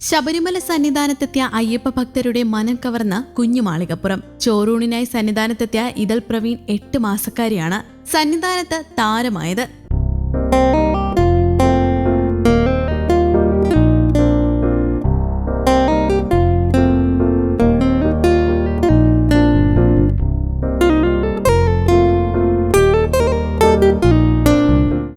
ശബരിമല സന്നിധാനത്തെത്തിയ അയ്യപ്പ ഭക്തരുടെ മനം കവർന്ന കുഞ്ഞുമാളികപ്പുറം. ചോറൂണിനായി സന്നിധാനത്തെത്തിയ ഇതൾ പ്രവീൺ 8 മാസക്കാരിയാണ് സന്നിധാനത്ത് താരമായത്.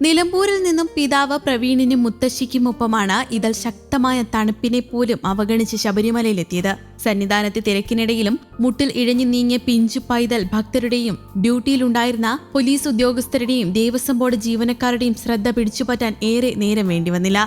നിലമ്പൂരിൽ നിന്നും പിതാവ് പ്രവീണിനും മുത്തശ്ശിക്കുമൊപ്പമാണ് ഇതൾ ശക്തമായ തണുപ്പിനെ പോലും അവഗണിച്ച് ശബരിമലയിലെത്തിയത്. സന്നിധാനത്തെ തിരക്കിനിടയിലും മുട്ടിൽ ഇഴഞ്ഞു നീങ്ങിയ പിഞ്ചു പൈതൽ ഭക്തരുടെയും ഡ്യൂട്ടിയിലുണ്ടായിരുന്ന പോലീസ് ഉദ്യോഗസ്ഥരുടെയും ദേവസ്വം ബോർഡ് ജീവനക്കാരുടെയും ശ്രദ്ധ പിടിച്ചുപറ്റാൻ ഏറെ നേരം വേണ്ടിവന്നില്ല.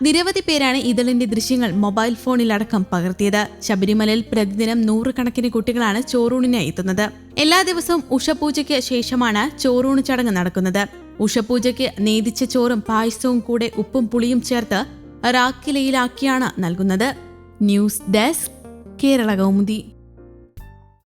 നിരവധി പേരാണ് ഇതളിന്റെ ദൃശ്യങ്ങൾ മൊബൈൽ ഫോണിലടക്കം പകർത്തിയത്. ശബരിമലയിൽ പ്രതിദിനം 100 കണക്കിന് കുട്ടികളാണ് ചോറൂണിനായി എത്തുന്നത്. എല്ലാ ദിവസവും ഉഷപൂജയ്ക്ക് ശേഷമാണ് ചോറൂണ് ചടങ്ങ് നടക്കുന്നത്. ഉഷപൂജയ്ക്ക് നേദിച്ച ചോറും പായസവും കൂടെ ഉപ്പും പുളിയും ചേർത്ത് റാക്കിലയിലാക്കിയാണ് നൽകുന്നത്. News desk, Kerala Kaumudi.